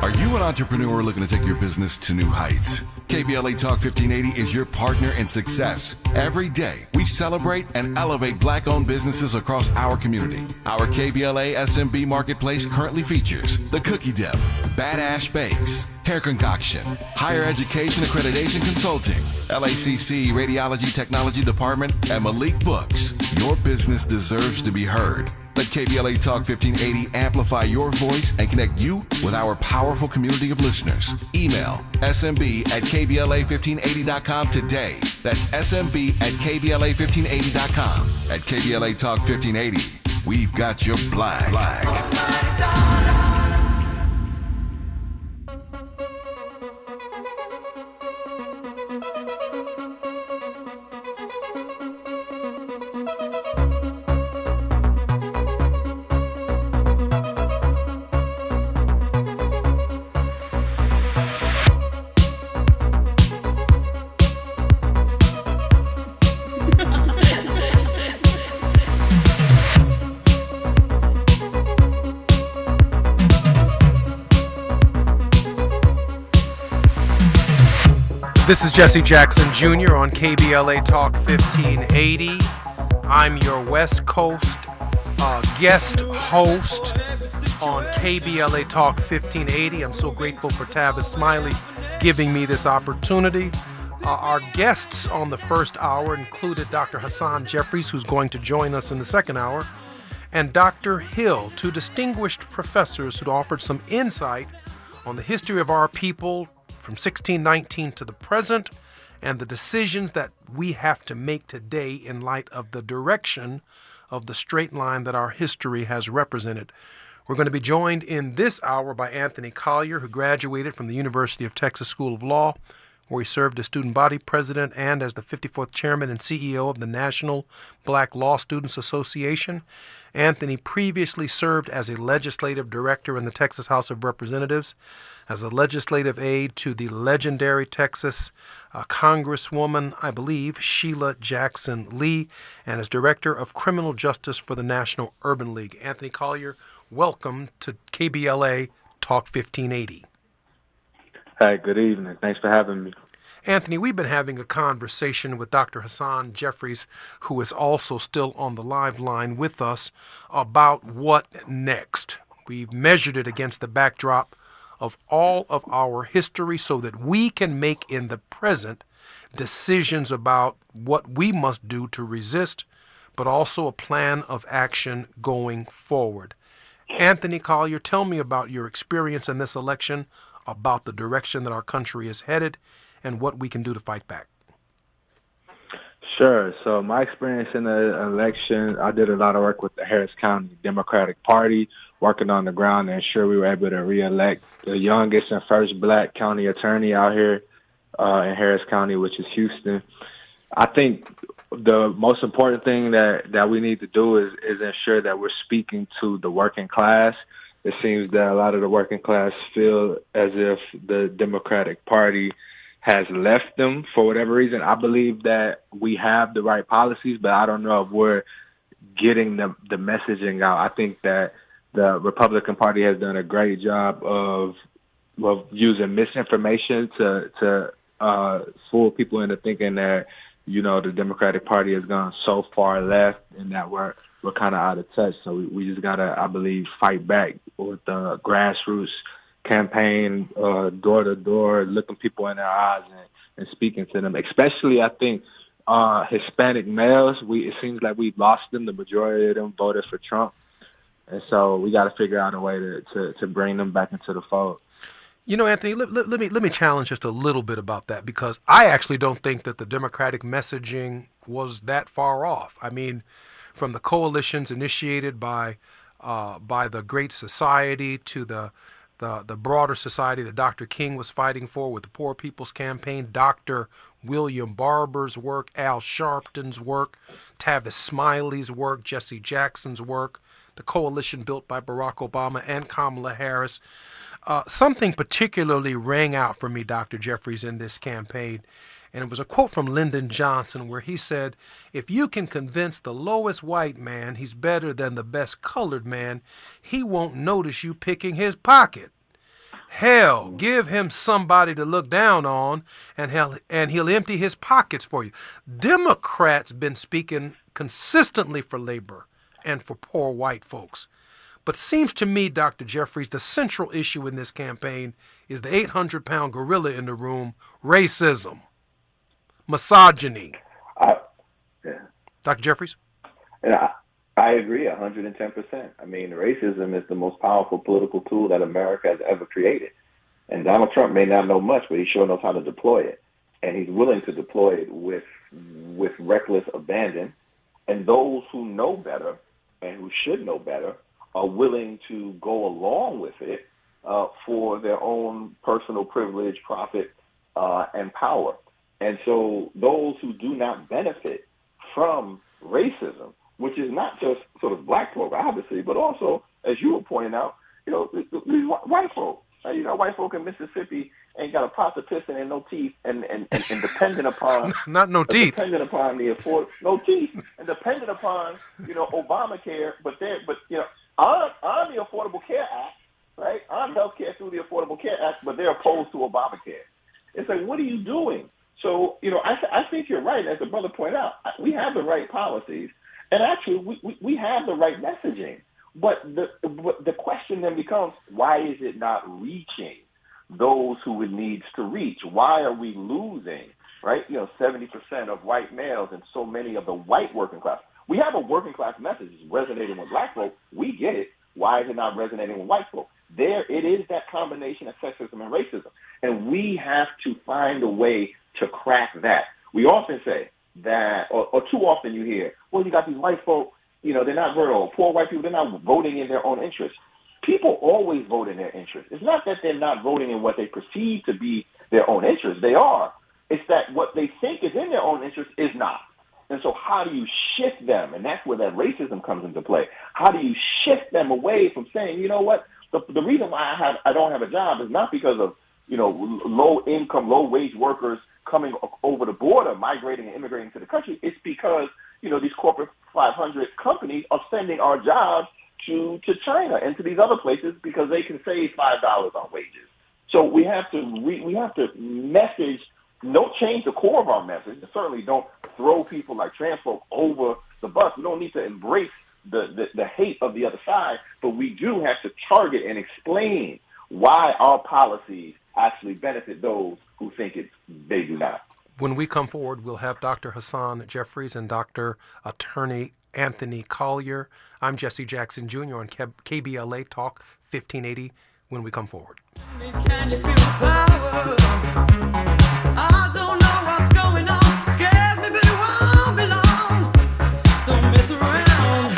Are you an entrepreneur looking to take your business to new heights? KBLA Talk 1580 is your partner in success. Every day, we celebrate and elevate Black-owned businesses across our community. Our KBLA SMB Marketplace currently features The Cookie Dip, Badass Bakes, Hair Concoction, Higher Education Accreditation Consulting, LACC Radiology Technology Department, and Malik Books. Your business deserves to be heard. Let KBLA Talk 1580 amplify your voice and connect you with our powerful community of listeners. Email smb@kbla1580.com today. That's smb@kbla1580.com. At KBLA Talk 1580, we've got your black. This is Jesse Jackson Jr. on KBLA Talk 1580. I'm your West Coast guest host on KBLA Talk 1580. I'm so grateful for Tavis Smiley giving me this opportunity. Our guests on the first hour included Dr. Hassan Jeffries, who's going to join us in the second hour, and Dr. Hill, two distinguished professors who offered some insight on the history of our people from 1619 to the present, and the decisions that we have to make today in light of the direction of the straight line that our history has represented. We're going to be joined in this hour by Anthony Collier, who graduated from the University of Texas School of Law, where he served as student body president and as the 54th chairman and CEO of the National Black Law Students Association. Anthony previously served as a legislative director in the Texas House of Representatives, as a legislative aide to the legendary Texas Congresswoman, I believe, Sheila Jackson Lee, and as director of criminal justice for the National Urban League. Anthony Collier, welcome to KBLA Talk 1580. Hi, good evening. Thanks for having me. Anthony, we've been having a conversation with Dr. Hassan Jeffries, who is also still on the live line with us, about what next. We've measured it against the backdrop of all of our history so that we can make in the present decisions about what we must do to resist, but also a plan of action going forward. Anthony Collier, tell me about your experience in this election, about the direction that our country is headed, and what we can do to fight back. Sure. So my experience in the election, I did a lot of work with the Harris County Democratic Party, working on the ground to ensure we were able to reelect the youngest and first black county attorney out here in Harris County, which is Houston. I think the most important thing that we need to do is ensure that we're speaking to the working class. It seems that a lot of the working class feel as if the Democratic Party has left them for whatever reason. I believe that we have the right policies, but I don't know if we're getting the messaging out. I think that the Republican Party has done a great job of using misinformation to fool people into thinking that, you know, the Democratic Party has gone so far left and that we're kind of out of touch. So we just got to, I believe, fight back with the grassroots campaign, door to door, looking people in their eyes and speaking to them. Especially, I think, Hispanic males, it seems like we've lost them. The majority of them voted for Trump. And so we got to figure out a way to bring them back into the fold. You know, Anthony, let me challenge just a little bit about that, because I actually don't think that the Democratic messaging was that far off. I mean, from the coalitions initiated by the Great Society to the broader society that Dr. King was fighting for with the Poor People's Campaign, Dr. William Barber's work, Al Sharpton's work, Tavis Smiley's work, Jesse Jackson's work, the coalition built by Barack Obama and Kamala Harris. Something particularly rang out for me, Dr. Jeffries, in this campaign, and it was a quote from Lyndon Johnson where he said, "If you can convince the lowest white man he's better than the best colored man, he won't notice you picking his pocket." Hell, give him somebody to look down on, and he'll empty his pockets for you. Democrats been speaking consistently for labor and for poor white folks. But seems to me, Dr. Jeffries, the central issue in this campaign is the 800-pound gorilla in the room, racism, misogyny. Yeah. Dr. Jeffries? And I agree 110%. I mean, racism is the most powerful political tool that America has ever created. And Donald Trump may not know much, but he sure knows how to deploy it. And he's willing to deploy it with reckless abandon. And those who know better and who should know better are willing to go along with it for their own personal privilege, profit, and power. And so those who do not benefit from racism, which is not just sort of black folk, obviously, but also, as you were pointing out, these white folk. White folk in Mississippi ain't got a pot to piss in and no teeth, and dependent upon not no teeth, dependent upon no teeth, and dependent upon Obamacare. But on the Affordable Care Act, right? On healthcare through the Affordable Care Act, but they're opposed to Obamacare. It's like, what are you doing? So I think you're right, as the brother pointed out. We have the right policies, and actually we have the right messaging. But the question then becomes, why is it not reaching those who it needs to reach? Why are we losing, right? 70% of white males and so many of the white working class. We have a working class message resonating with black folk. We get it. Why is it not resonating with white folk? There it is, that combination of sexism and racism. And we have to find a way to crack that. We often say that, or too often you hear, well, you got these white folk, they're not voting. Poor white people, they're not voting in their own interest. People always vote in their interest. It's not that they're not voting in what they perceive to be their own interest. They are. It's that what they think is in their own interest is not. And so how do you shift them? And that's where that racism comes into play. How do you shift them away from saying, you know what, the reason why I don't have a job is not because of, low income, low wage workers coming over the border, migrating and immigrating to the country. It's because, these corporate 500 companies are sending our jobs to China and to these other places because they can save $5 on wages. So we have to message, don't change the core of our message, and certainly don't throw people like trans folk over the bus. We don't need to embrace the hate of the other side, but we do have to target and explain why our policies actually benefit those who think they do not. When we come forward, we'll have Dr. Hassan Jeffries and Dr. Attorney Anthony Collier. I'm Jesse Jackson Jr. on KBLA Talk 1580 when we come forward. Can you feel the power? I don't know what's going on. Scares me, but it won't be long. Don't mess around.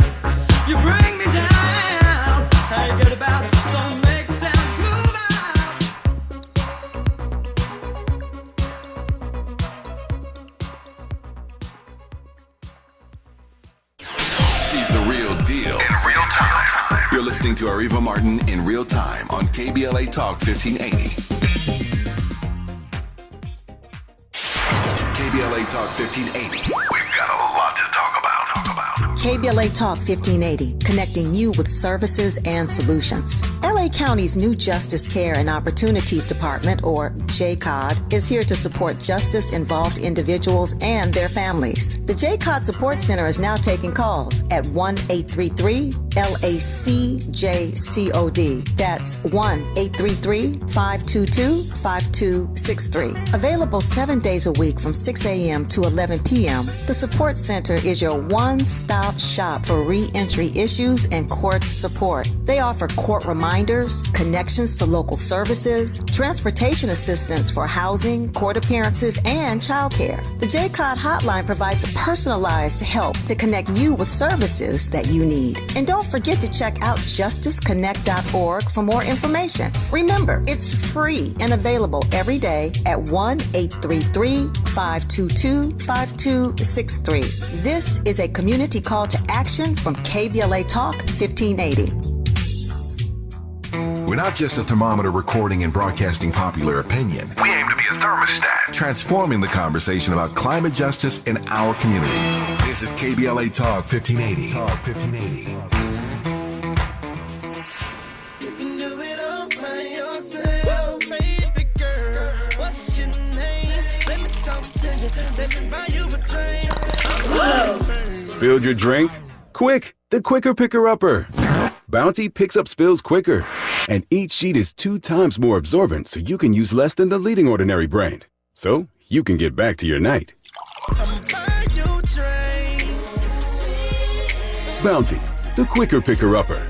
You bring me down. How you get about? Don't make sounds move out. She's the real deal in real time. You're listening to Areva Martin in real time on KBLA Talk 1580. KBLA Talk 1580. We've got a lot to talk about. KBLA Talk 1580, connecting you with services and solutions. LA County's new Justice Care and Opportunities Department, or JCOD, is here to support justice-involved individuals and their families. The JCOD Support Center is now taking calls at 1-833-LACJCOD. That's 1-833-522-5263. Available 7 days a week from 6 a.m. to 11 p.m., the Support Center is your one-stop shop for re-entry issues and court support. They offer court reminders, connections to local services, transportation assistance for housing, court appearances, and childcare. The JCOD hotline provides personalized help to connect you with services that you need. And don't forget to check out justiceconnect.org for more information. Remember, it's free and available every day at 1-833-522-5263. This is a community call to action from KBLA Talk 1580. We're not just a thermometer recording and broadcasting popular opinion. We aim to be a thermostat, transforming the conversation about climate justice in our community. This is KBLA Talk 1580. Talk 1580. You can do it all by yourself. Spilled your drink? Quick, the quicker picker-upper. Bounty picks up spills quicker. And each sheet is 2 times more absorbent, so you can use less than the leading ordinary brand. So you can get back to your night. Bounty, the quicker picker-upper.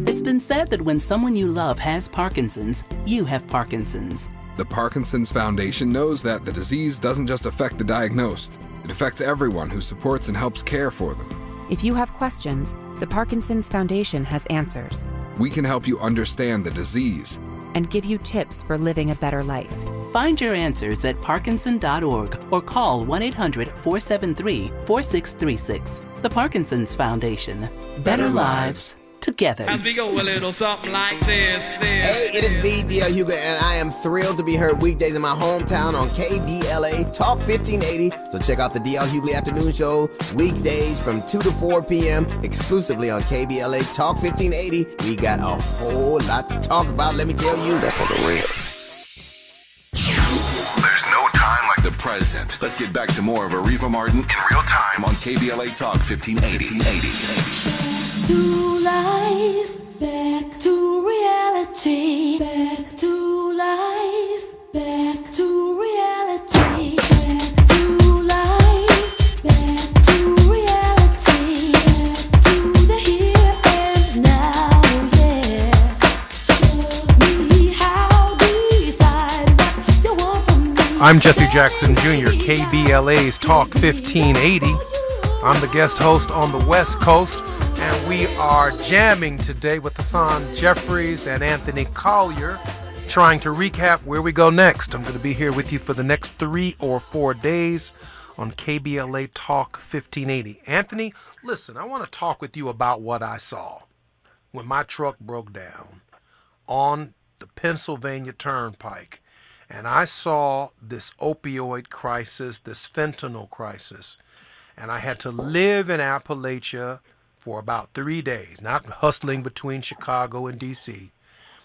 It's been said that when someone you love has Parkinson's, you have Parkinson's. The Parkinson's Foundation knows that the disease doesn't just affect the diagnosed. It affects everyone who supports and helps care for them. If you have questions, the Parkinson's Foundation has answers. We can help you understand the disease and give you tips for living a better life. Find your answers at parkinson.org or call 1-800-473-4636. The Parkinson's Foundation. Better lives together. As we go a little something like this. Hey, it is me, D.L. Hughley, and I am thrilled to be heard weekdays in my hometown on KBLA Talk 1580. So check out the D.L. Hughley Afternoon Show weekdays from 2 to 4 p.m. exclusively on KBLA Talk 1580. We got a whole lot to talk about, let me tell you. That's on the real. There's no time like the present. Let's get back to more of Areva Martin in real time on KBLA Talk 1580. To life, back to reality, back to life, back to reality, back to life, back to reality, back to the here and now, yeah. Show me how, decide what you want from me. I'm Jesse Jackson Jr., KBLA's Talk 1580. I'm the guest host on the West Coast, and we are jamming today with Hassan Jeffries and Anthony Collier, trying to recap where we go next. I'm going to be here with you for the next 3 or 4 days on KBLA Talk 1580. Anthony, listen, I want to talk with you about what I saw when my truck broke down on the Pennsylvania Turnpike, and I saw this opioid crisis, this fentanyl crisis. And I had to live in Appalachia for about 3 days, not hustling between Chicago and D.C.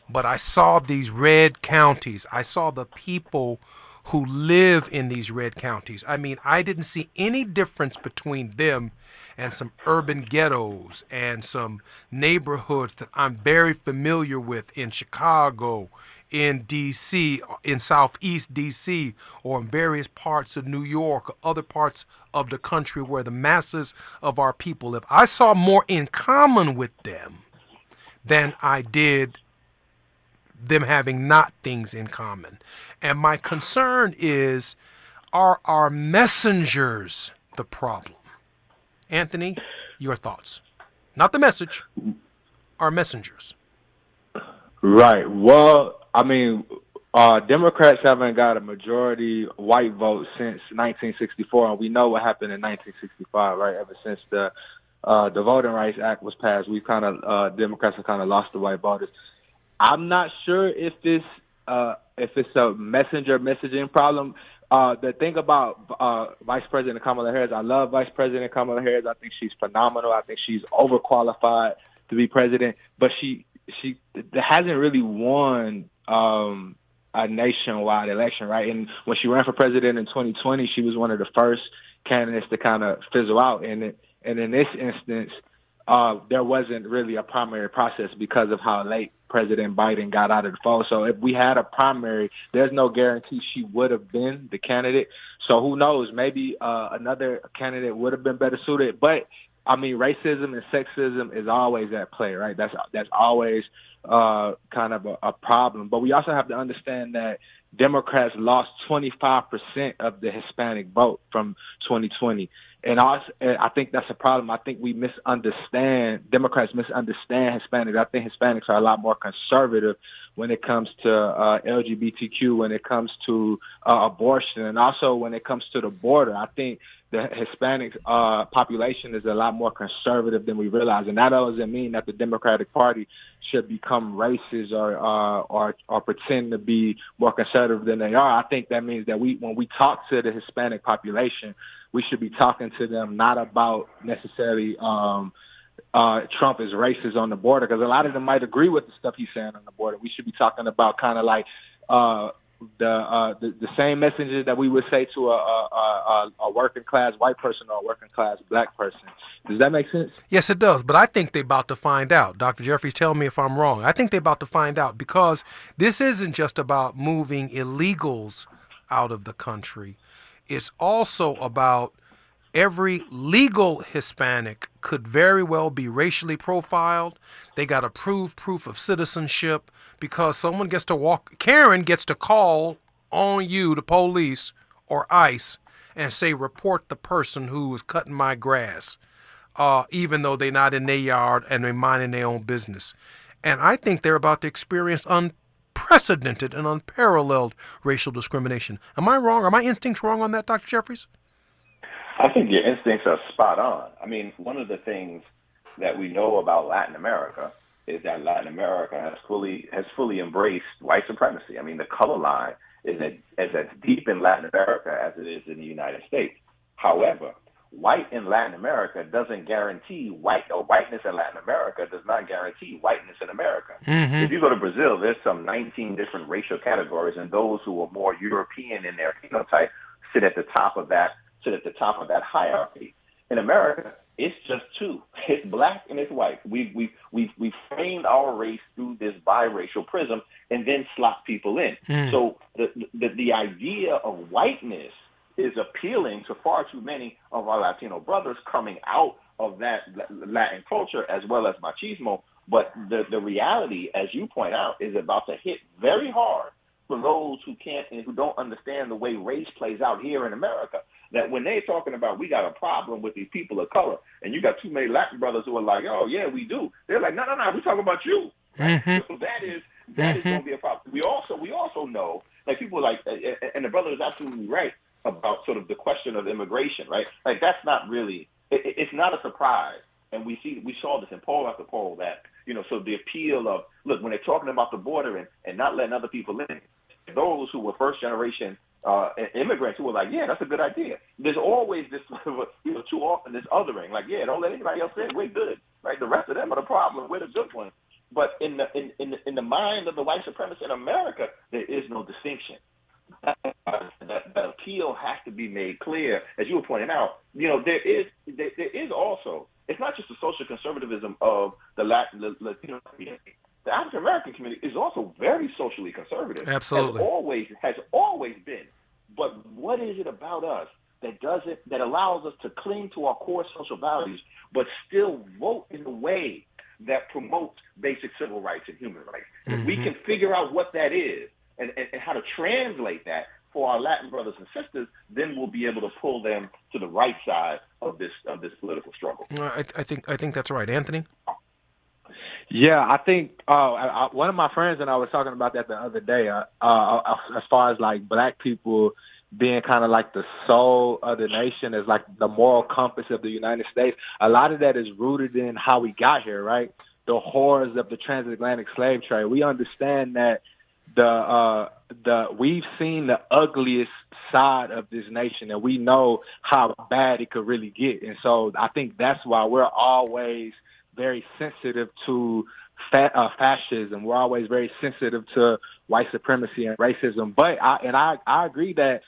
But I saw these red counties. I saw the people who live in these red counties. I mean, I didn't see any difference between them and some urban ghettos and some neighborhoods that I'm very familiar with in Chicago, in D.C., in Southeast D.C., or in various parts of New York or other parts of the country where the masses of our people live. I saw more in common with them than I did them having not things in common. And my concern is, are our messengers the problem? Anthony, your thoughts. Not the message, our messengers. Right. Well, I mean, Democrats haven't got a majority white vote since 1964, and we know what happened in 1965, right? Ever since the Voting Rights Act was passed, we've Democrats have kind of lost the white voters. I'm not sure if it's a messaging problem. The thing about Vice President Kamala Harris, I love Vice President Kamala Harris. I think she's phenomenal. I think she's overqualified to be president, but she hasn't really won a nationwide election, right? And when she ran for president in 2020, she was one of the first candidates to kind of fizzle out. And in this instance, there wasn't really a primary process because of how late President Biden got out of the fold. So if we had a primary, there's no guarantee she would have been the candidate. So who knows? Maybe another candidate would have been better suited. But I mean, racism and sexism is always at play, right? That's always kind of a problem. But we also have to understand that Democrats lost 25% of the Hispanic vote from 2020. And I think that's a problem. I think Democrats misunderstand Hispanics. I think Hispanics are a lot more conservative when it comes to LGBTQ, when it comes to abortion, and also when it comes to the border. I think the Hispanic population is a lot more conservative than we realize. And that doesn't mean that the Democratic Party should become racist or pretend to be more conservative than they are. I think that means that when we talk to the Hispanic population, we should be talking to them not about necessarily Trump is racist on the border, because a lot of them might agree with the stuff he's saying on the border. We should be talking about kind of like the same messages that we would say to a working class white person or a working class black person. Does that make sense? Yes, it does. But I think they're about to find out. Dr. Jeffries, tell me if I'm wrong. I think they're about to find out, because this isn't just about moving illegals out of the country. It's also about every legal Hispanic could very well be racially profiled. They got to prove proof of citizenship, because someone gets to Karen gets to call on you, the police or ICE, and say, report the person who is cutting my grass, even though they're not in their yard and they're minding their own business. And I think they're about to experience unprecedented and unparalleled racial discrimination. Am I wrong? Are my instincts wrong on that, Dr. Jeffries? I think your instincts are spot on. I mean, one of the things that we know about Latin America is that Latin America has fully embraced white supremacy. I mean, the color line is as deep in Latin America as it is in the United States. However, white in Latin America doesn't guarantee whiteness in Latin America does not guarantee whiteness in America. Mm-hmm. If you go to Brazil, there's some 19 different racial categories, and those who are more European in their phenotype sit at the top of that hierarchy. In America, it's just two. It's black and it's white. We framed our race through this biracial prism and then slot people in. So the idea of whiteness is appealing to far too many of our Latino brothers coming out of that Latin culture as well as machismo. But the reality, as you point out, is about to hit very hard for those who can't and who don't understand the way race plays out here in America. That when they're talking about we got a problem with these people of color, and you got too many Latin brothers who are like, oh yeah, we do. They're like, no, we're talking about you. Mm-hmm. So that is going to be a problem. We also know, like, people like, and the brother is absolutely right about sort of the question of immigration, right? Like, that's not really, it's not a surprise. And we saw this in poll after poll that, so the appeal of, look, when they're talking about the border and not letting other people in, those who were first generation immigrants who were like, yeah, that's a good idea. There's always this, too often this othering, like, yeah, don't let anybody else in, we're good, right? The rest of them are the problem, we're the good ones. But in the mind of the white supremacists in America, there is no distinction. That appeal has to be made clear, as you were pointing out. There is also, it's not just the social conservatism of the Latino community. The African American community is also very socially conservative. Absolutely, has always been. But what is it about us that allows us to cling to our core social values, but still vote in a way that promotes basic civil rights and human rights? Mm-hmm. If we can figure out what that is and how to translate that for our Latin brothers and sisters, then we'll be able to pull them to the right side of this political struggle. I think that's right, Anthony. Yeah, I think one of my friends and I was talking about that the other day. As far as like black people being kind of like the soul of the nation, as like the moral compass of the United States. A lot of that is rooted in how we got here, right? The horrors of the transatlantic slave trade. We understand that we've seen the ugliest side of this nation, and we know how bad it could really get. And so I think that's why we're always very sensitive to fascism. We're always very sensitive to white supremacy and racism. But I agree that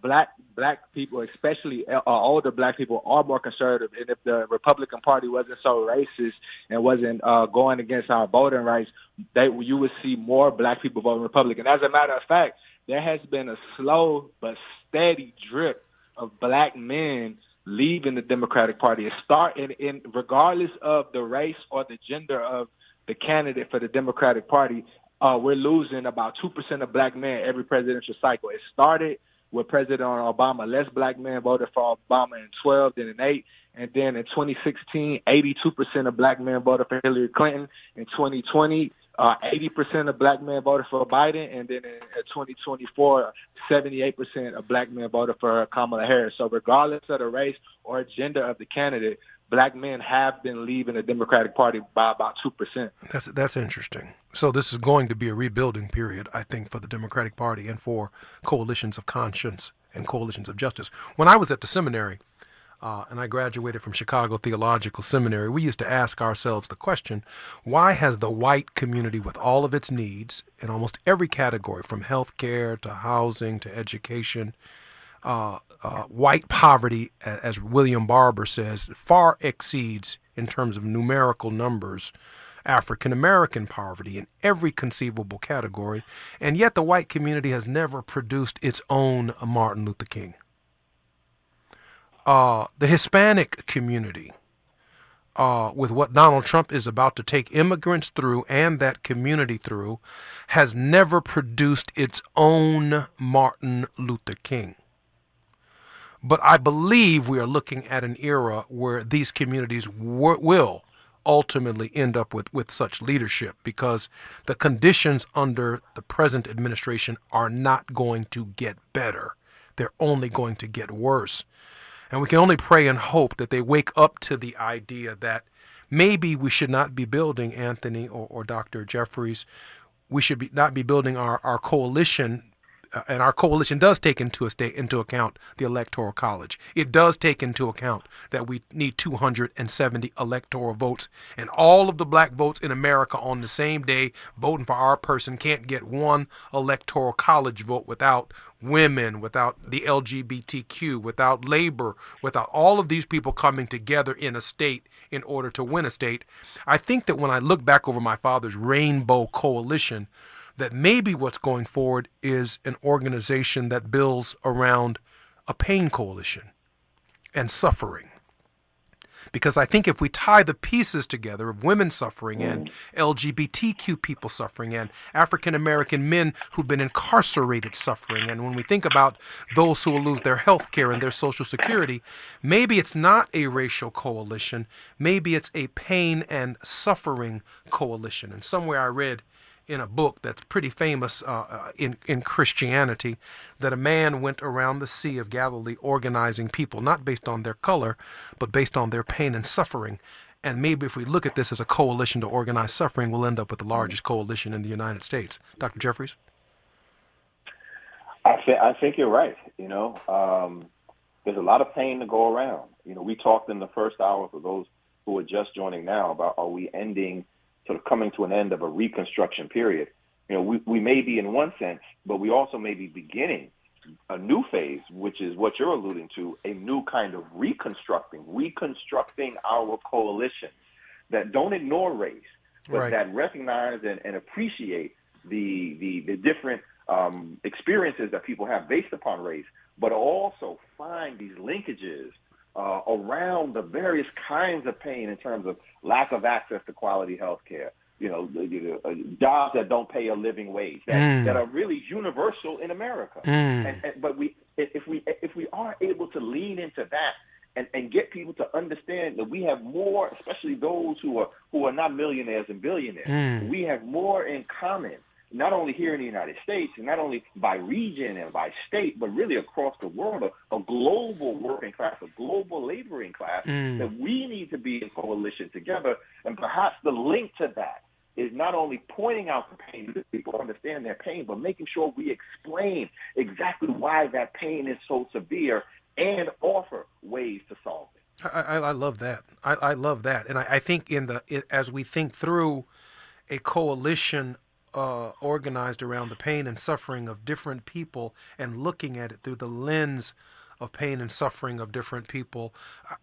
black people, especially older black people, are more conservative. And if the Republican Party wasn't so racist and wasn't going against our voting rights, you would see more black people voting Republican. As a matter of fact, there has been a slow but steady drip of black men leaving the Democratic Party. It started in regardless of the race or the gender of the candidate for the Democratic Party. We're losing about 2% of black men every presidential cycle. It started with President Obama. Less black men voted for Obama in 12 than in 8. And then in 2016, 82% of black men voted for Hillary Clinton. In 2020, 80% of black men voted for Biden. And then in 2024, 78% of black men voted for Kamala Harris. So regardless of the race or gender of the candidate, black men have been leaving the Democratic Party by about 2%. That's interesting. So this is going to be a rebuilding period, I think, for the Democratic Party and for coalitions of conscience and coalitions of justice. When I was at the seminary, and I graduated from Chicago Theological Seminary, we used to ask ourselves the question, why has the white community, with all of its needs in almost every category, from health care to housing to education, white poverty, as William Barber says, far exceeds in terms of numerical numbers African American poverty in every conceivable category, and yet the white community has never produced its own Martin Luther King. The Hispanic community, with what Donald Trump is about to take immigrants through and that community through, has never produced its own Martin Luther King. But I believe we are looking at an era where these communities will ultimately end up with such leadership, because the conditions under the present administration are not going to get better. They're only going to get worse. And we can only pray and hope that they wake up to the idea that maybe we should not be building, Anthony or Dr. Jeffries, we should not be building our coalition. And our coalition does take into account the Electoral College. It does take into account that we need 270 electoral votes, and all of the black votes in America on the same day voting for our person can't get one Electoral College vote without women, without the LGBTQ, without labor, without all of these people coming together in a state in order to win a state. I think that when I look back over my father's Rainbow Coalition, that maybe what's going forward is an organization that builds around a pain coalition and suffering. Because I think if we tie the pieces together of women suffering and LGBTQ people suffering and African American men who've been incarcerated suffering, and when we think about those who will lose their health care and their Social Security, maybe it's not a racial coalition, maybe it's a pain and suffering coalition. And somewhere I read in a book that's pretty famous in Christianity, that a man went around the Sea of Galilee organizing people, not based on their color, but based on their pain and suffering. And maybe if we look at this as a coalition to organize suffering, we'll end up with the largest coalition in the United States. Dr. Jeffries? I think you're right. There's a lot of pain to go around. We talked in the first hour, for those who are just joining now, about are we sort of coming to an end of a reconstruction period. We may be in one sense, but we also may be beginning a new phase, which is what you're alluding to, a new kind of reconstructing our coalitions that don't ignore race, but Right. that recognize and appreciate the different experiences that people have based upon race, but also find these linkages around the various kinds of pain in terms of lack of access to quality health care, jobs that don't pay a living wage, that are really universal in America. But if we are able to lean into that and get people to understand that we have more, especially those who are not millionaires and billionaires, we have more in common, not only here in the United States, and not only by region and by state, but really across the world, a global working class, a global laboring class, that we need to be in coalition together. And perhaps the link to that is not only pointing out the pain so people understand their pain, but making sure we explain exactly why that pain is so severe and offer ways to solve it. I love that. I love that. And I think as we think through a coalition organized around the pain and suffering of different people and looking at it through the lens of pain and suffering of different people,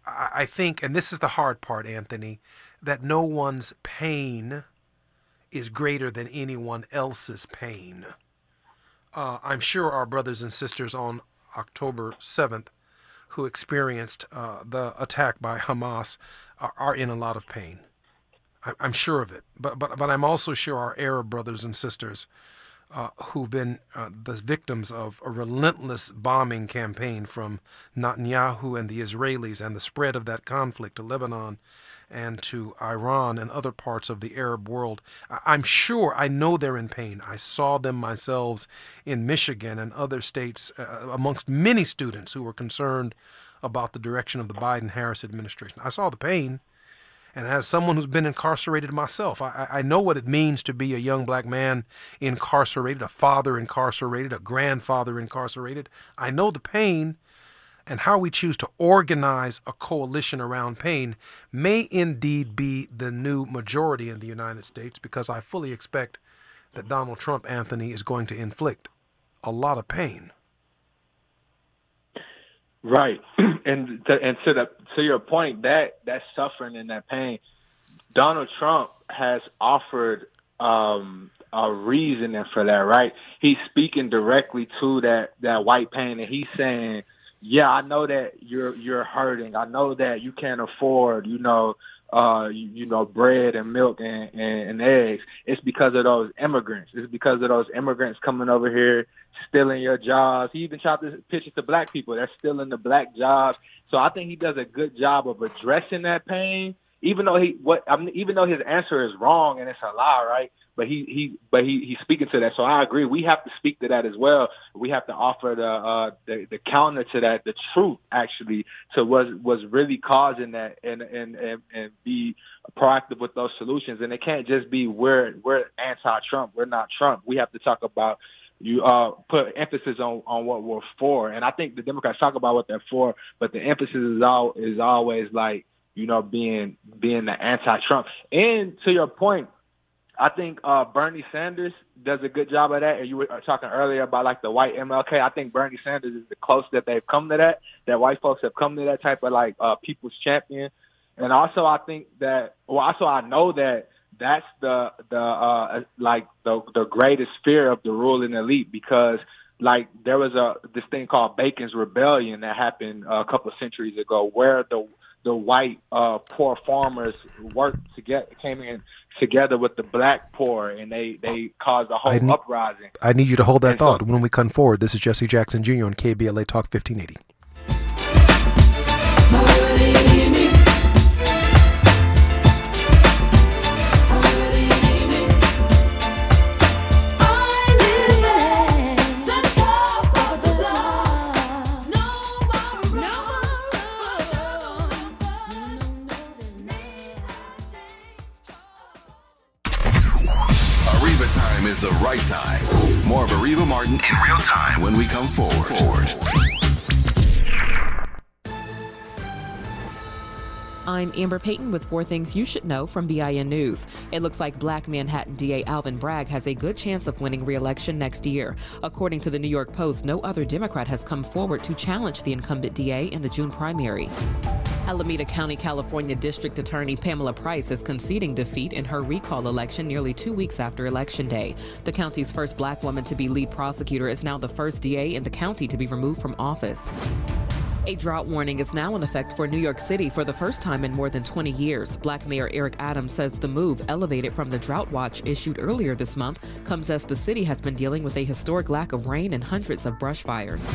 I think, and this is the hard part, Anthony, that no one's pain is greater than anyone else's pain. I'm sure our brothers and sisters on October 7th who experienced the attack by Hamas are in a lot of pain. I'm sure of it, but I'm also sure our Arab brothers and sisters who've been the victims of a relentless bombing campaign from Netanyahu and the Israelis and the spread of that conflict to Lebanon and to Iran and other parts of the Arab world. I'm sure, I know they're in pain. I saw them myself in Michigan and other states amongst many students who were concerned about the direction of the Biden-Harris administration. I saw the pain. And as someone who's been incarcerated myself, I know what it means to be a young black man incarcerated, a father incarcerated, a grandfather incarcerated. I know the pain, and how we choose to organize a coalition around pain may indeed be the new majority in the United States, because I fully expect that Donald Trump, Anthony, is going to inflict a lot of pain. Right. And to your point, that suffering and that pain, Donald Trump has offered a reasoning for that, right? He's speaking directly to that white pain, and he's saying, yeah, I know that you're hurting. I know that you can't afford, bread and milk and eggs. It's because of those immigrants. It's because of those immigrants coming over here, stealing your jobs. He even tried to pitch it to black people. They're stealing the black jobs. So I think he does a good job of addressing that pain, even though even though his answer is wrong and it's a lie, right? But he's speaking to that. So I agree. We have to speak to that as well. We have to offer the counter to that, the truth actually, to what's really causing that, and be proactive with those solutions. And it can't just be we're anti-Trump. We're not Trump. We have to talk about put emphasis on what we're for. And I think the Democrats talk about what they're for, but the emphasis is always like, being the anti-Trump. And to your point, I think Bernie Sanders does a good job of that. And you were talking earlier about like the white MLK. I think Bernie Sanders is the closest that they've come to that white folks have come to that type of like people's champion. And also I think I know that that's the greatest fear of the ruling elite, because like there was this thing called Bacon's Rebellion that happened a couple of centuries ago, where the white poor farmers came in together with the black poor, and they caused a whole uprising. I need you to hold that thought. When we come forward, this is Jesse Jackson Jr. on KBLA Talk 1580. Is the right time. More of Areva Martin in real time when we come forward. I'm Amber Payton with 4 things you should know from BIN News. It looks like Black Manhattan DA Alvin Bragg has a good chance of winning re-election next year. According to the New York Post, no other Democrat has come forward to challenge the incumbent DA in the June primary. Alameda County, California District Attorney Pamela Price is conceding defeat in her recall election nearly 2 weeks after Election Day. The county's first black woman to be lead prosecutor is now the first DA in the county to be removed from office. A drought warning is now in effect for New York City for the first time in more than 20 years. Black Mayor Eric Adams says the move, elevated from the drought watch issued earlier this month, comes as the city has been dealing with a historic lack of rain and hundreds of brush fires.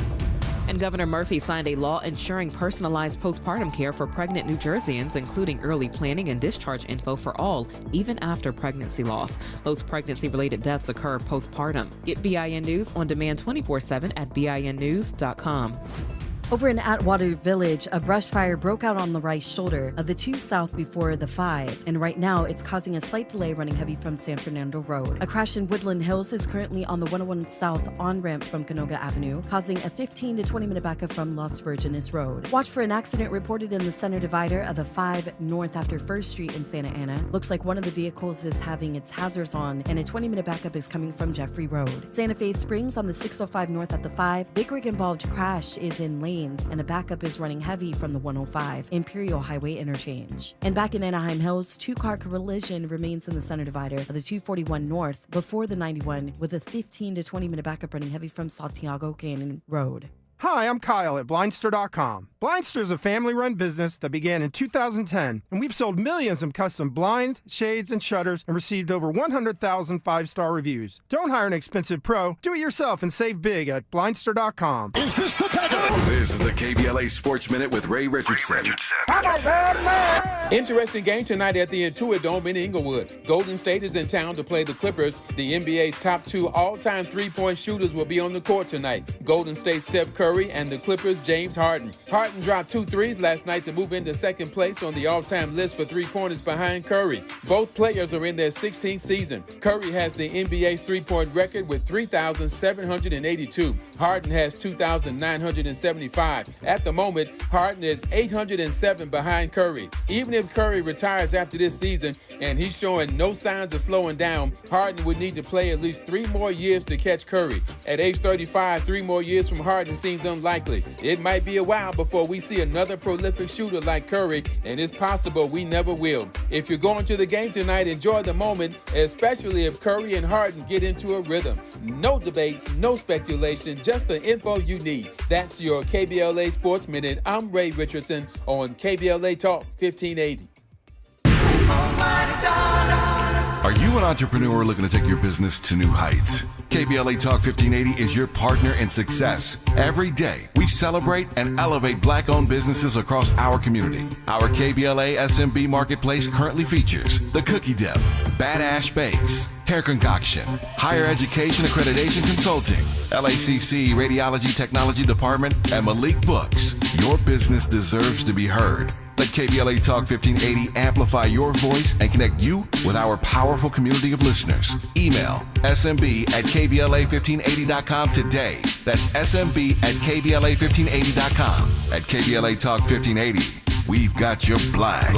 And Governor Murphy signed a law ensuring personalized postpartum care for pregnant New Jerseyans, including early planning and discharge info for all, even after pregnancy loss. Most pregnancy-related deaths occur postpartum. Get BIN News on demand 24/7 at BINnews.com. Over in Atwater Village, a brush fire broke out on the right shoulder of the 2 South before the 5, and right now it's causing a slight delay running heavy from San Fernando Road. A crash in Woodland Hills is currently on the 101 South on-ramp from Canoga Avenue, causing a 15 to 20-minute backup from Las Virgenes Road. Watch for an accident reported in the center divider of the 5 north after 1st Street in Santa Ana. Looks like one of the vehicles is having its hazards on, and a 20-minute backup is coming from Jeffrey Road. Santa Fe Springs on the 605 north at the 5. Big rig involved crash is in lane, and a backup is running heavy from the 105 Imperial Highway interchange. And back in Anaheim Hills, 2-car collision remains in the center divider of the 241 north before the 91, with a 15 to 20-minute backup running heavy from Santiago Canyon Road. Hi, I'm Kyle at Blindster.com. Blindster is a family-run business that began in 2010, and we've sold millions of custom blinds, shades, and shutters and received over 100,000 5-star reviews. Don't hire an expensive pro. Do it yourself and save big at Blindster.com. Is this the This is the KBLA Sports Minute with Ray Richardson. I'm a bad man. Interesting game tonight at the Intuit Dome in Inglewood. Golden State is in town to play the Clippers. The NBA's top 2 all-time three-point shooters will be on the court tonight. Golden State Steph Curry and the Clippers James Harden. Harden dropped 2 threes last night to move into second place on the all-time list for three-pointers behind Curry. Both players are in their 16th season. Curry has the NBA's three-point record with 3,782. Harden has 2,975. At the moment, Harden is 807 behind Curry. Even if Curry retires after this season and he's showing no signs of slowing down, Harden would need to play at least 3 more years to catch Curry. At age 35, 3 more years from Harden seems unlikely. It might be a while before we see another prolific shooter like Curry, and it's possible we never will. If you're going to the game tonight, enjoy the moment, especially if Curry and Harden get into a rhythm. No debates, no speculation, just the info you need. That's your KBLA Sports Minute. I'm Ray Richardson on KBLA Talk 1580. Are you an entrepreneur looking to take your business to new heights? KBLA Talk 1580 is your partner in success. Every day, we celebrate and elevate Black-owned businesses across our community. Our KBLA SMB Marketplace currently features The Cookie Dip, Badass Bakes, Hair Concoction, Higher Education Accreditation Consulting, LACC Radiology Technology Department, and Malik Books. Your business deserves to be heard. Let KBLA Talk 1580 amplify your voice and connect you with our powerful community of listeners. Email smb@kbla1580.com today. That's smb@kbla1580.com. At KBLA Talk 1580, we've got your black.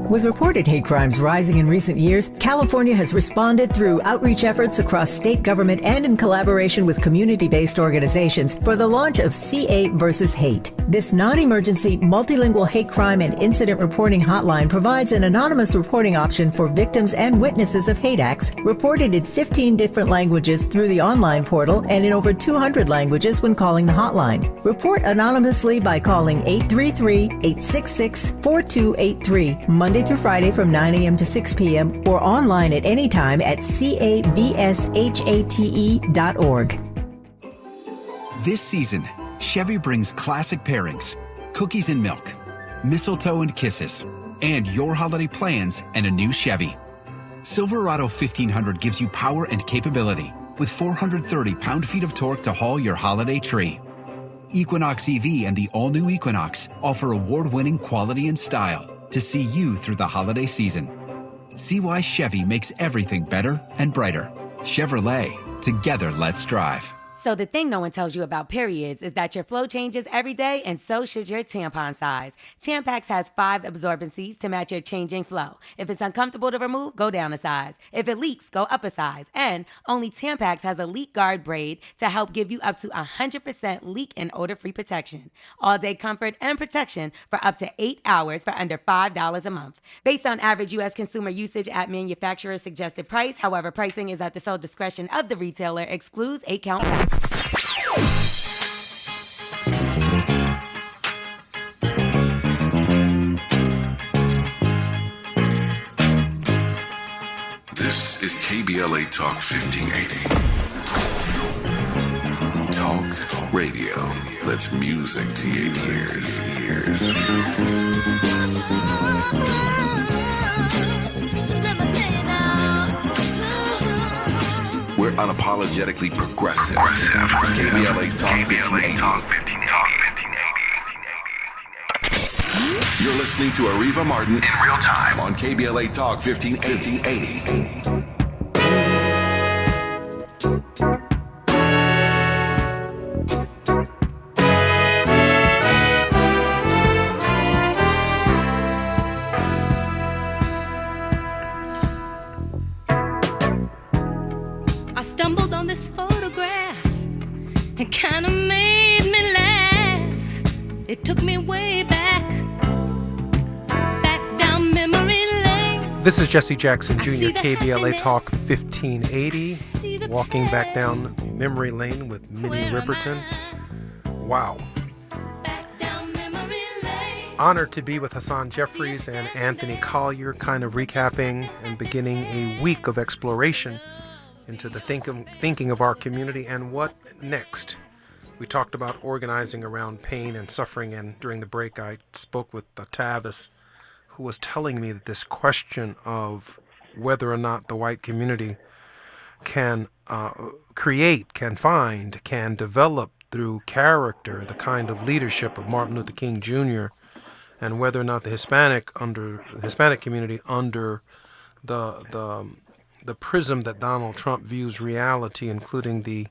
With reported hate crimes rising in recent years, California has responded through outreach efforts across state government and in collaboration with community-based organizations for the launch of CA versus Hate. This non-emergency, multilingual hate crime and incident reporting hotline provides an anonymous reporting option for victims and witnesses of hate acts reported in 15 different languages through the online portal and in over 200 languages when calling the hotline. Report anonymously by calling 833-866-4283, Monday through Friday from 9 a.m. to 6 p.m. or online at any time at cavshate.org. This season, Chevy brings classic pairings, cookies and milk, mistletoe and kisses, and your holiday plans and a new Chevy. Silverado 1500 gives you power and capability with 430 pound-feet of torque to haul your holiday tree. Equinox EV and the all-new Equinox offer award-winning quality and style to see you through the holiday season. See why Chevy makes everything better and brighter. Chevrolet, together let's drive. So the thing no one tells you about periods is that your flow changes every day, and so should your tampon size. Tampax has 5 absorbencies to match your changing flow. If it's uncomfortable to remove, go down a size. If it leaks, go up a size. And only Tampax has a leak guard braid to help give you up to 100% leak and odor-free protection. All-day comfort and protection for up to 8 hours for under $5 a month. Based on average U.S. consumer usage at manufacturer's suggested price, however, pricing is at the sole discretion of the retailer, excludes 8-count packs. This is KBLA Talk 1580. Talk radio. That's music to your ears. We're unapologetically progressive. KBLA Talk 1580. You're listening to Areva Martin in real time on KBLA Talk 1580. I stumbled on this photograph. It kind of made me laugh. It took me way back down memory lane. This is Jesse Jackson Jr., KBLA Talk 1580, walking back down memory lane with Minnie Riperton. Wow. Honored to be with Hassan Jeffries and Anthony Collier, kind of recapping and beginning a week of exploration into the thinking of our community and what next. We talked about organizing around pain and suffering, and during the break I spoke with Tavis, who was telling me that this question of whether or not the white community can create, can find, can develop through character the kind of leadership of Martin Luther King Jr., and whether or not the Hispanic community under the prism that Donald Trump views reality, including the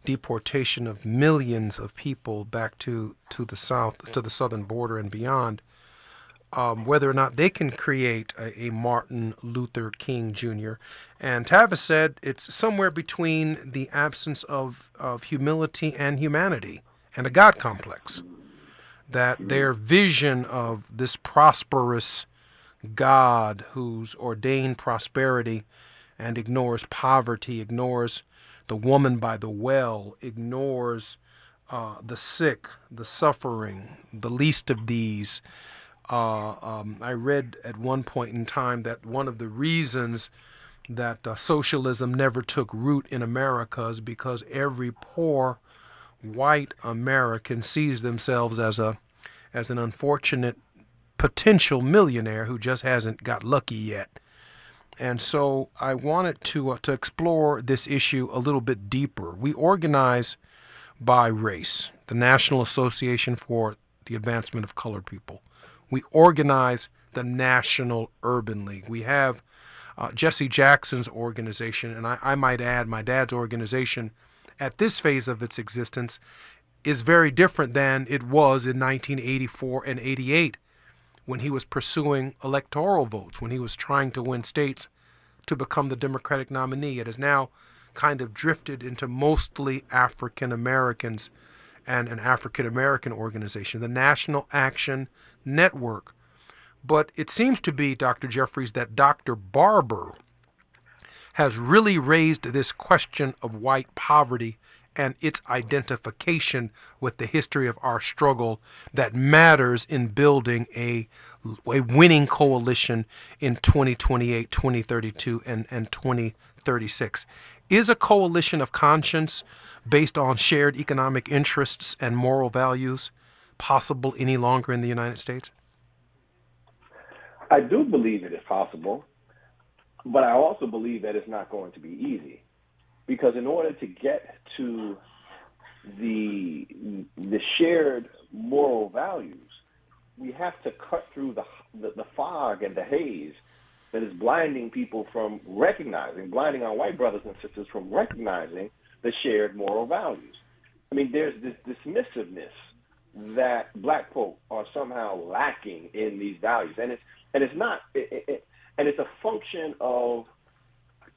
deportation of millions of people back to the south, to the southern border and beyond, whether or not they can create a Martin Luther King Jr. And Tavis said it's somewhere between the absence of humility and humanity and a God complex. That their vision of this prosperous God who's ordained prosperity and ignores poverty, ignores the woman by the well, ignores the sick, the suffering, the least of these. I read at one point in time that one of the reasons that socialism never took root in America is because every poor white American sees themselves as an unfortunate potential millionaire who just hasn't got lucky yet. And so I wanted to explore this issue a little bit deeper. We organize by race, the National Association for the Advancement of Colored People. We organize the National Urban League. We have Jesse Jackson's organization, and I might add my dad's organization at this phase of its existence is very different than it was in 1984 and 88 when he was pursuing electoral votes, when he was trying to win states to become the Democratic nominee. It has now kind of drifted into mostly African Americans and an African American organization, the National Action Network. But it seems to be, Dr. Jeffries, that Dr. Barber has really raised this question of white poverty and its identification with the history of our struggle that matters in building a winning coalition in 2028, 2032, and 2036. Is a coalition of conscience based on shared economic interests and moral values possible any longer in the United States? I do believe it is possible, but I also believe that it's not going to be easy. Because in order to get to the shared moral values, we have to cut through the fog and the haze that is blinding people from blinding our white brothers and sisters from recognizing the shared moral values. I mean, there's this dismissiveness that black folk are somehow lacking in these values, and it's a function of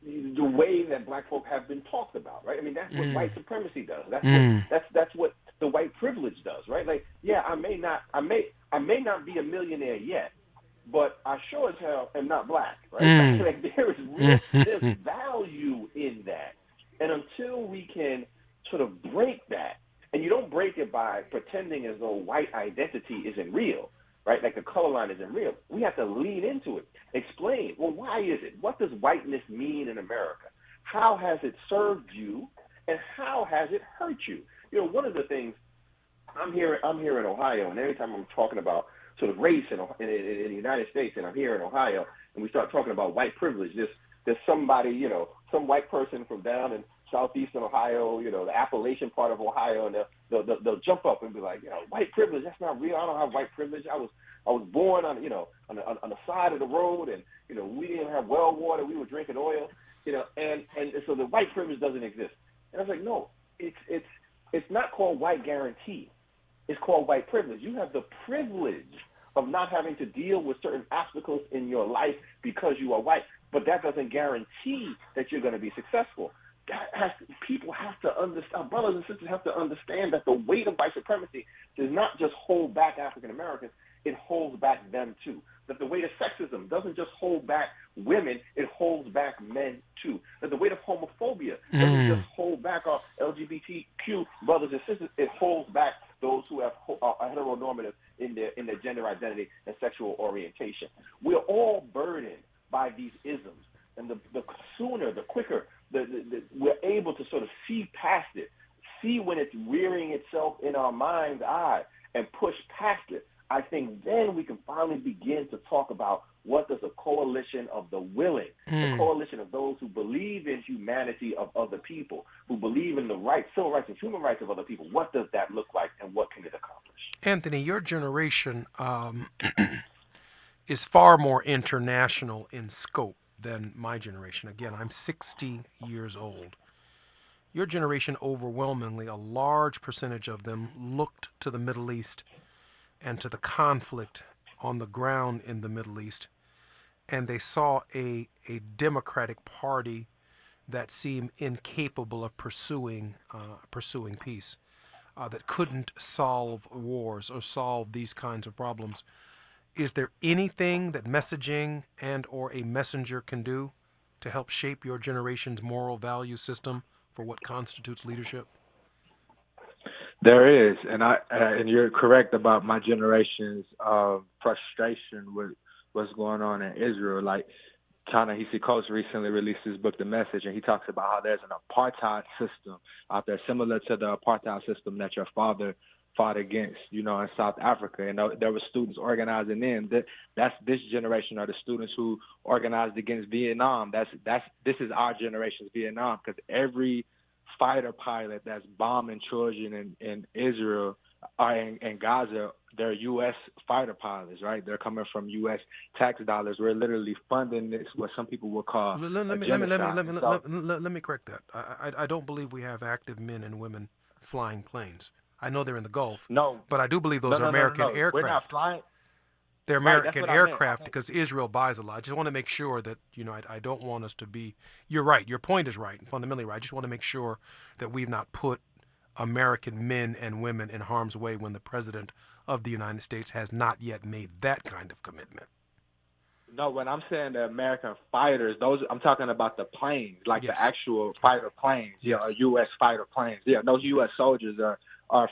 the way that black folk have been talked about, right? I mean, that's what white supremacy does. That's what the white privilege does, right? Like, yeah, I may not be a millionaire yet, but I sure as hell am not black, right? Like, there's value in that, and until we can sort of break that, and you don't break it by pretending as though white identity isn't real, right? Like the color line isn't real. We have to lean into it. Explain, well, why is it? What does whiteness mean in America? How has it served you, and how has it hurt you? You know, one of the things, I'm here in Ohio, and every time I'm talking about sort of race in the United States, and I'm here in Ohio, and we start talking about white privilege, there's somebody, you know, some white person from down in southeastern Ohio, you know, the Appalachian part of Ohio, and they'll jump up and be like, you know, white privilege, that's not real. I don't have white privilege. I was born on, you know, on the side of the road, and, you know, we didn't have well water. We were drinking oil, you know, and so the white privilege doesn't exist. And I was like, no, it's not called white guarantee. It's called white privilege. You have the privilege of not having to deal with certain obstacles in your life because you are white, but that doesn't guarantee that you're going to be successful. People have to understand, our brothers and sisters have to understand that the weight of white supremacy does not just hold back African Americans, it holds back them too. That the weight of sexism doesn't just hold back women, it holds back men too. That the weight of homophobia doesn't just hold back our LGBTQ brothers and sisters, it holds back those who are heteronormative in their gender identity and sexual orientation. We're all burdened by these isms, and the sooner, the quicker, we're able to sort of see past it, see when it's rearing itself in our mind's eye and push past it, I think then we can finally begin to talk about what does a coalition of the willing, a coalition of those who believe in humanity of other people, who believe in the rights, civil rights and human rights of other people, what does that look like and what can it accomplish? Anthony, your generation is far more international in scope than my generation. Again, I'm 60 years old. Your generation, overwhelmingly, a large percentage of them looked to the Middle East and to the conflict on the ground in the Middle East, and they saw a Democratic Party that seemed incapable of pursuing peace, that couldn't solve wars or solve these kinds of problems. Is there anything that messaging and or a messenger can do to help shape your generation's moral value system for what constitutes leadership? There is, and you're correct about my generation's frustration with what's going on in Israel. Like, Ta-Nehisi Coates recently released his book, The Message, and he talks about how there's an apartheid system out there similar to the apartheid system that your father fought against, in South Africa. And there were students organizing then. That's this generation are the students who organized against Vietnam. This is our generation's Vietnam, because every fighter pilot that's bombing children in Israel or in Gaza, they're U.S. fighter pilots, right? They're coming from U.S. tax dollars. We're literally funding this, what some people would call Let me correct that. I don't believe we have active men and women flying planes. I know they're in the Gulf. No. But I do believe those are American aircraft. We're not flying. They're American aircraft because Israel buys a lot. I just want to make sure that, I don't want us to be, you're right, your point is right, fundamentally right. I just want to make sure that we've not put American men and women in harm's way when the President of the United States has not yet made that kind of commitment. No, when I'm saying the American fighters, I'm talking about the planes, like Yes. the actual fighter planes, Yes. U.S. fighter planes. Yeah, those U.S. soldiers are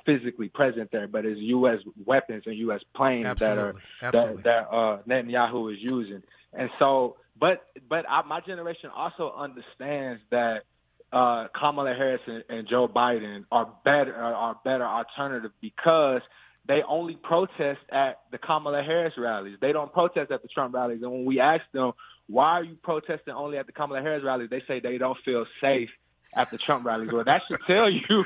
physically present there, but it's U.S. weapons and U.S. planes Absolutely. that Netanyahu is using. And so, but my generation also understands that Kamala Harris and Joe Biden are better alternative because they only protest at the Kamala Harris rallies. They don't protest at the Trump rallies. And when we ask them, why are you protesting only at the Kamala Harris rallies, they say they don't feel safe at the Trump rallies. Well, that should tell you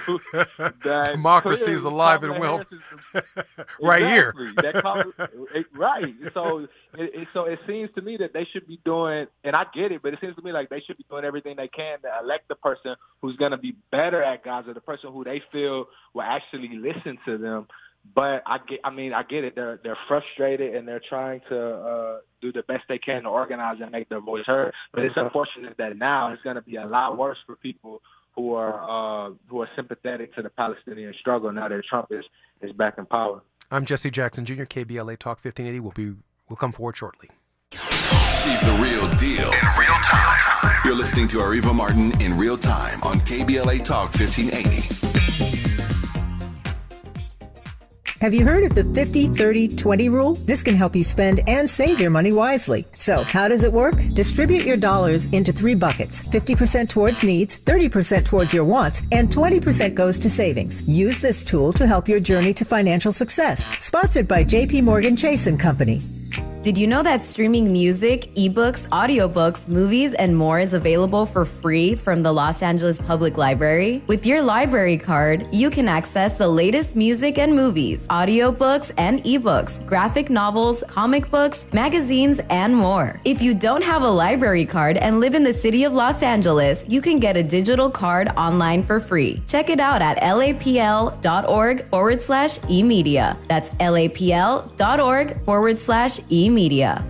that democracy is alive and well right here. Right. So it seems to me that they should be doing, and I get it, but it seems to me like they should be doing everything they can to elect the person who's going to be better at Gaza, the person who they feel will actually listen to them. But I get it. They're frustrated and they're trying to do the best they can to organize and make their voice heard. But it's unfortunate that now it's going to be a lot worse for people who are sympathetic to the Palestinian struggle now that Trump is back in power. I'm Jesse Jackson Jr. KBLA Talk 1580. We'll come forward shortly. She's the real deal in real time. You're listening to Areva Martin in real time on KBLA Talk 1580. Have you heard of the 50-30-20 rule? This can help you spend and save your money wisely. So, how does it work? Distribute your dollars into 3 buckets. 50% towards needs, 30% towards your wants, and 20% goes to savings. Use this tool to help your journey to financial success. Sponsored by JP Morgan Chase & Company. Did you know that streaming music, ebooks, audiobooks, movies, and more is available for free from the Los Angeles Public Library? With your library card, you can access the latest music and movies, audiobooks and ebooks, graphic novels, comic books, magazines, and more. If you don't have a library card and live in the city of Los Angeles, you can get a digital card online for free. Check it out at lapl.org/eMedia. That's lapl.org/eMedia. Climate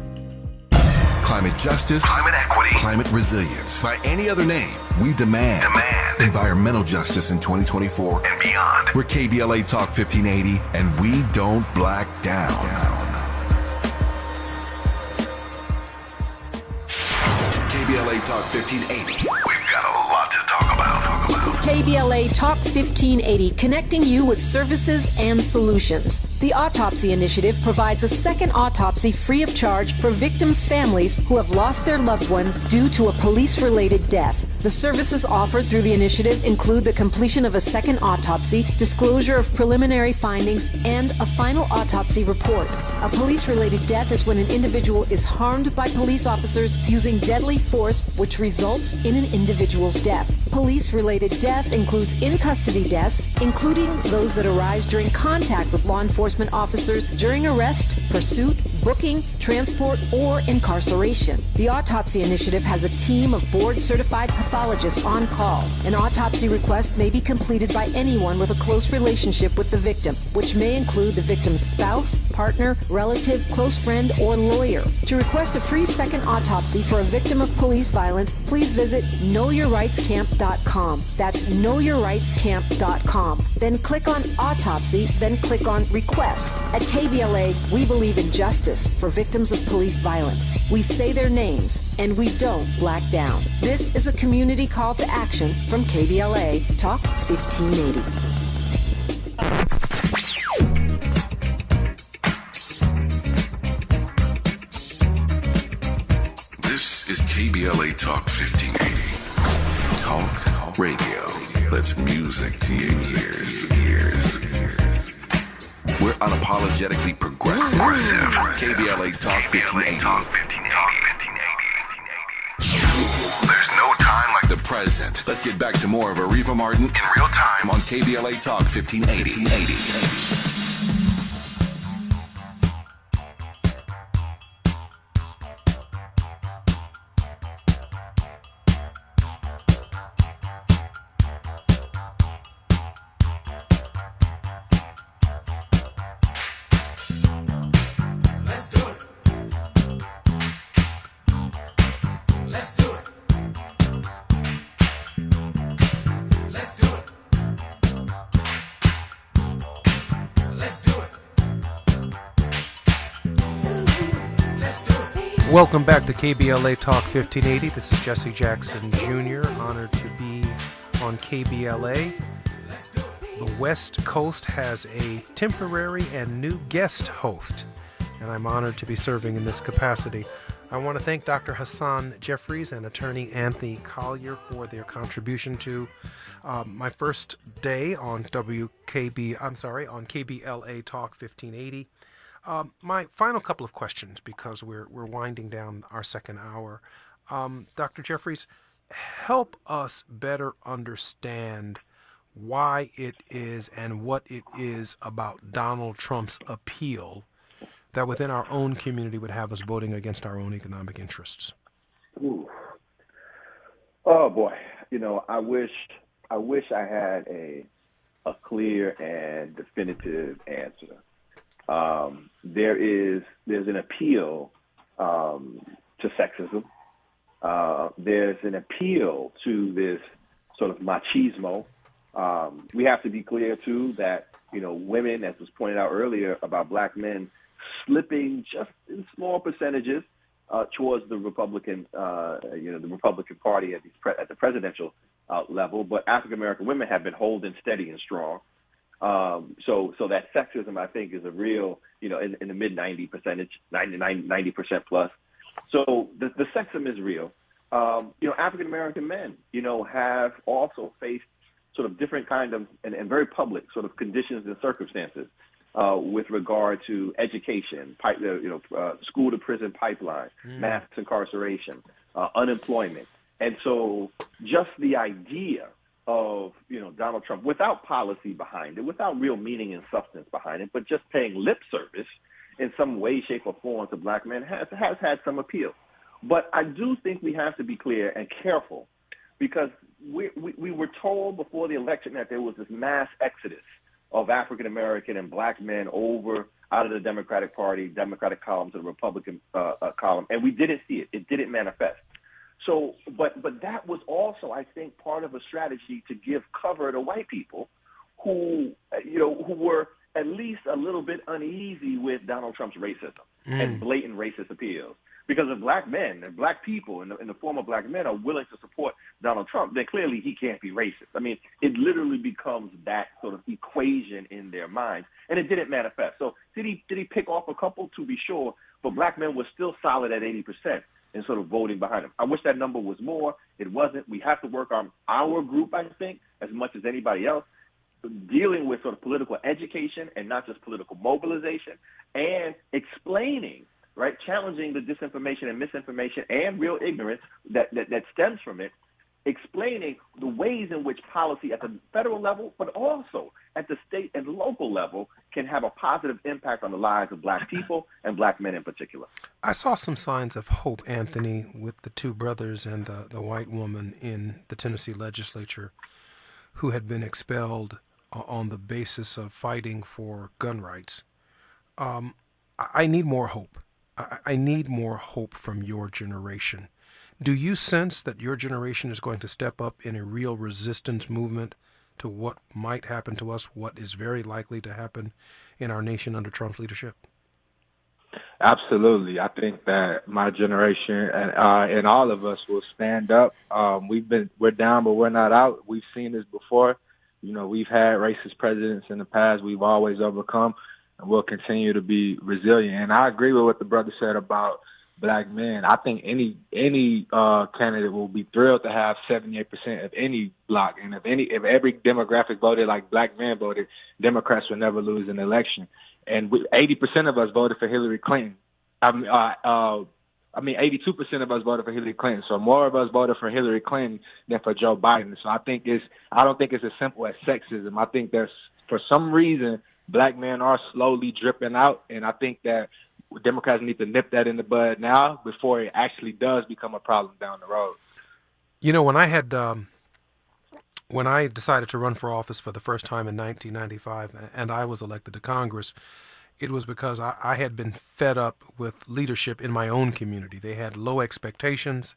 justice, climate equity, climate resilience. By any other name, we demand environmental justice in 2024 and beyond. We're KBLA Talk 1580, and we don't black down. KBLA Talk 1580. We've got a lot to talk about. KBLA Talk 1580, connecting you with services and solutions. The Autopsy Initiative provides a second autopsy free of charge for victims' families who have lost their loved ones due to a police-related death. The services offered through the initiative include the completion of a second autopsy, disclosure of preliminary findings, and a final autopsy report. A police-related death is when an individual is harmed by police officers using deadly force, which results in an individual's death. Police-related death includes in-custody deaths, including those that arise during contact with law enforcement officers during arrest, pursuit, booking, transport, or incarceration. The Autopsy Initiative has a team of board-certified pathologists on call. An autopsy request may be completed by anyone with a close relationship with the victim, which may include the victim's spouse, partner, relative, close friend, or lawyer. To request a free second autopsy for a victim of police violence, please visit knowyourrightscamp.com. That's knowyourrightscamp.com. Then click on Autopsy, then click on Request. At KBLA, we believe in justice for victims of police violence. We say their names, and we don't black down. This is a community call to action from KBLA Talk 1580. This is KBLA Talk 1580. Talk radio. That's music to your ears. We're unapologetically progressive. KBLA Talk 1580. There's no time like the present. Let's get back to more of Areva Martin in real time on KBLA Talk 1580. Welcome back to KBLA Talk 1580. This is Jesse Jackson Jr. Honored to be on KBLA. The West Coast has a temporary and new guest host, and I'm honored to be serving in this capacity. I want to thank Dr. Hassan Jeffries and attorney Anthony Collier for their contribution to my first day on KBLA Talk 1580. My final couple of questions, because we're winding down our second hour. Dr. Jeffries, help us better understand why it is and what it is about Donald Trump's appeal that within our own community would have us voting against our own economic interests. Ooh. Oh boy, I wish I had a clear and definitive answer. There's an appeal to sexism. There's an appeal to this sort of machismo. We have to be clear too that women, as was pointed out earlier about black men, slipping just in small percentages towards the Republican, the Republican Party at the presidential level, but African American women have been holding steady and strong. So that sexism, I think, is a real, in the mid 90%, 90% plus. So the sexism is real. African American men, have also faced sort of different kind of and very public sort of conditions and circumstances with regard to education, school to prison pipeline, mass incarceration, unemployment. And so just the idea of, Donald Trump, without policy behind it, without real meaning and substance behind it, but just paying lip service in some way, shape, or form to black men has had some appeal. But I do think we have to be clear and careful, because we were told before the election that there was this mass exodus of African American and black men out of the Democratic Party, Democratic column to the Republican column, and we didn't see it. It didn't manifest. So, but that was also, I think, part of a strategy to give cover to white people who were at least a little bit uneasy with Donald Trump's racism and blatant racist appeals. Because if black men and black people in the form of black men are willing to support Donald Trump, then clearly he can't be racist. I mean, it literally becomes that sort of equation in their minds, and it didn't manifest. So did he pick off a couple? To be sure, but black men were still solid at 80%. in sort of voting behind him. I wish that number was more. It wasn't. We have to work on our group, I think, as much as anybody else, dealing with sort of political education and not just political mobilization, and explaining, right, challenging the disinformation and misinformation and real ignorance that stems from it, explaining the ways in which policy at the federal level, but also at the state and local level, can have a positive impact on the lives of black people and black men in particular. I saw some signs of hope, Anthony, with the two brothers and the white woman in the Tennessee legislature who had been expelled on the basis of fighting for gun rights. I need more hope. I need more hope from your generation. Do you sense that your generation is going to step up in a real resistance movement to what might happen to us, what is very likely to happen in our nation under Trump's leadership? Absolutely. I think that my generation and all of us will stand up. We're down, but we're not out. We've seen this before. You know, we've had racist presidents in the past. We've always overcome, and we'll continue to be resilient. And I agree with what the brother said about black men. I think any candidate will be thrilled to have 78% of any block. And if every demographic voted like black men voted, Democrats would never lose an election. And 80% of us voted for Hillary Clinton. 82% of us voted for Hillary Clinton. So more of us voted for Hillary Clinton than for Joe Biden. So I don't think it's as simple as sexism. I think there's, for some reason, black men are slowly dripping out, and I think that Democrats need to nip that in the bud now before it actually does become a problem down the road. You know, when I decided to run for office for the first time in 1995 and I was elected to Congress, it was because I had been fed up with leadership in my own community. They had low expectations.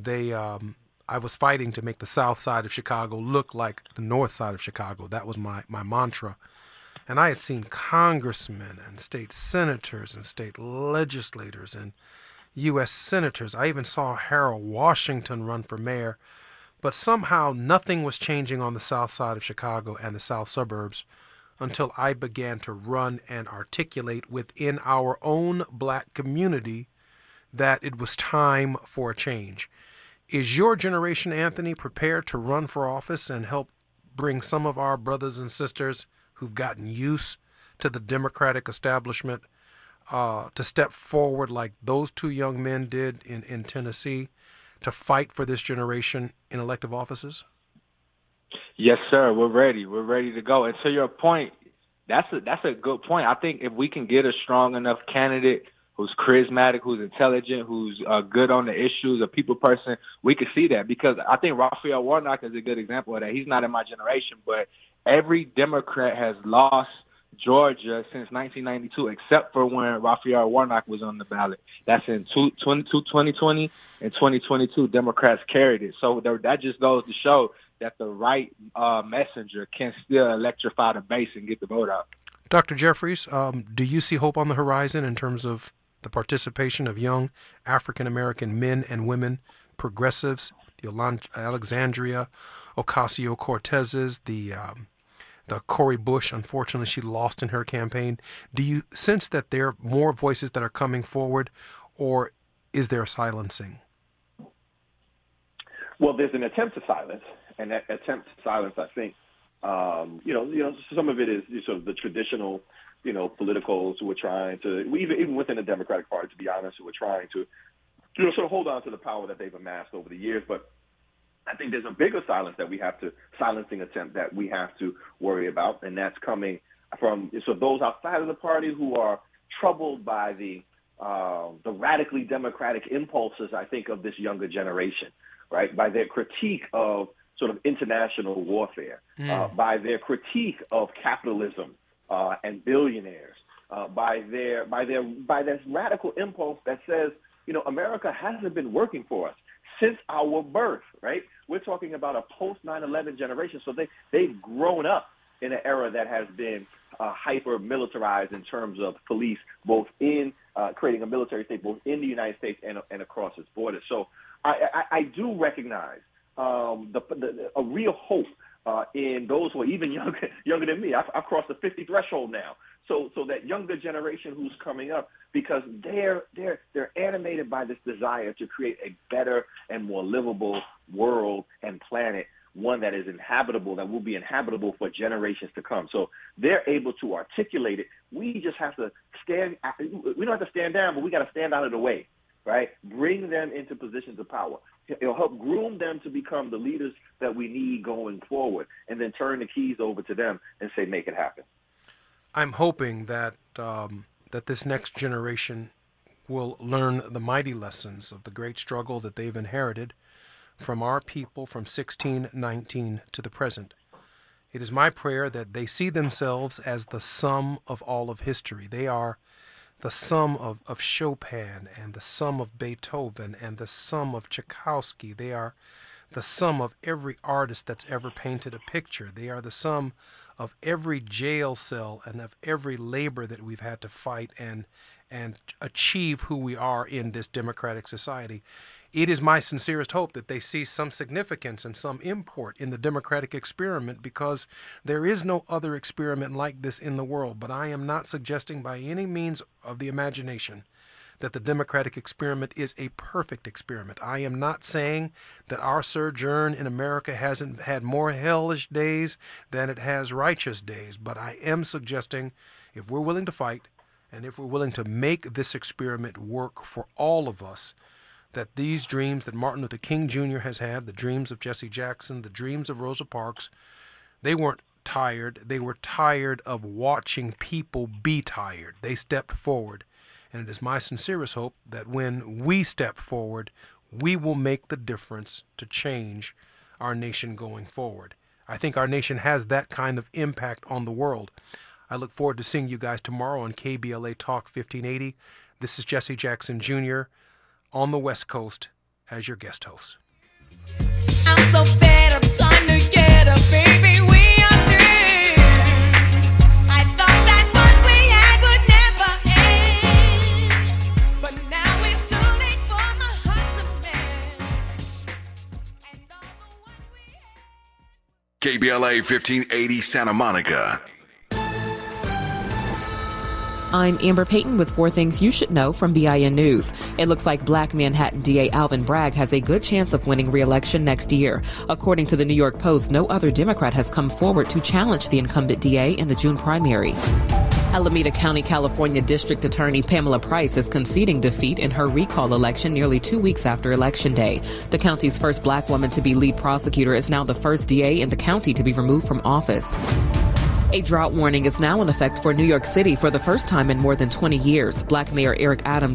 I was fighting to make the south side of Chicago look like the north side of Chicago. That was my mantra. And I had seen congressmen and state senators and state legislators and U.S. senators. I even saw Harold Washington run for mayor. But somehow nothing was changing on the south side of Chicago and the south suburbs until I began to run and articulate within our own black community that it was time for a change. Is your generation, Anthony, prepared to run for office and help bring some of our brothers and sisters who've gotten used to the Democratic establishment to step forward like those two young men did in Tennessee to fight for this generation in elective offices? Yes, sir. We're ready. We're ready to go. And to your point, that's a good point. I think if we can get a strong enough candidate who's charismatic, who's intelligent, who's good on the issues, a people person, we could see that. Because I think Raphael Warnock is a good example of that. He's not in my generation, but every Democrat has lost Georgia since 1992, except for when Raphael Warnock was on the ballot. That's in 2020 and 2022. Democrats carried it. So that just goes to show that the right messenger can still electrify the base and get the vote out. Dr. Jeffries, do you see hope on the horizon in terms of the participation of young African-American men and women, progressives, the Alexandria Ocasio-Cortezes, the Cori Bush? Unfortunately, she lost in her campaign. Do you sense that there are more voices that are coming forward, or is there a silencing? Well, there's an attempt to silence, and that attempt to silence, I think, some of it is sort of the traditional, politicals who are trying to, even within the Democratic Party, to be honest, who are trying to, sort of hold on to the power that they've amassed over the years. But I think there's a bigger silencing attempt that we have to worry about, and that's coming from those outside of the party who are troubled by the radically democratic impulses, I think, of this younger generation, right? By their critique of sort of international warfare, by their critique of capitalism and billionaires, by this radical impulse that says, America hasn't been working for us since our birth, right? We're talking about a post-9/11 generation, so they've grown up in an era that has been hyper-militarized in terms of police, both in creating a military state, both in the United States and across its borders. So I do recognize a real hope in those who are even younger than me. I've crossed the 50 threshold now. So that younger generation who's coming up, because they're animated by this desire to create a better and more livable world and planet, one that is inhabitable, that will be inhabitable for generations to come. So they're able to articulate it. We just have to we don't have to stand down, but we got to stand out of the way, right? Bring them into positions of power. It'll help groom them to become the leaders that we need going forward, and then turn the keys over to them and say, make it happen. I'm hoping that that this next generation will learn the mighty lessons of the great struggle that they've inherited from our people from 1619 to the present. It is my prayer that they see themselves as the sum of all of history. They are the sum of Chopin and the sum of Beethoven and the sum of Tchaikovsky. They are the sum of every artist that's ever painted a picture. They are the sum of every jail cell and of every labor that we've had to fight and achieve who we are in this democratic society. It is my sincerest hope that they see some significance and some import in the democratic experiment, because there is no other experiment like this in the world. But I am not suggesting by any means of the imagination that the democratic experiment is a perfect experiment. I am not saying that our sojourn in America hasn't had more hellish days than it has righteous days, but I am suggesting if we're willing to fight and if we're willing to make this experiment work for all of us, that these dreams that Martin Luther King Jr. has had, the dreams of Jesse Jackson, the dreams of Rosa Parks, they weren't tired. They were tired of watching people be tired. They stepped forward. And it is my sincerest hope that when we step forward, we will make the difference to change our nation going forward. I think our nation has that kind of impact on the world. I look forward to seeing you guys tomorrow on KBLA Talk 1580. This is Jesse Jackson Jr. on the West Coast as your guest host. I'm so fed up trying to get up, baby. We are through. I thought that what we had would never end, but now it's too late for my heart to mend. KBLA 1580 Santa Monica. I'm Amber Payton with 4 things you should know from BIN News. It looks like Black Manhattan DA Alvin Bragg has a good chance of winning re-election next year. According to the New York Post, no other Democrat has come forward to challenge the incumbent DA in the June primary. Alameda County, California District Attorney Pamela Price is conceding defeat in her recall election nearly 2 weeks after Election Day. The county's first black woman to be lead prosecutor is now the first DA in the county to be removed from office. A drought warning is now in effect for New York City for the first time in more than 20 years. Black Mayor Eric Adams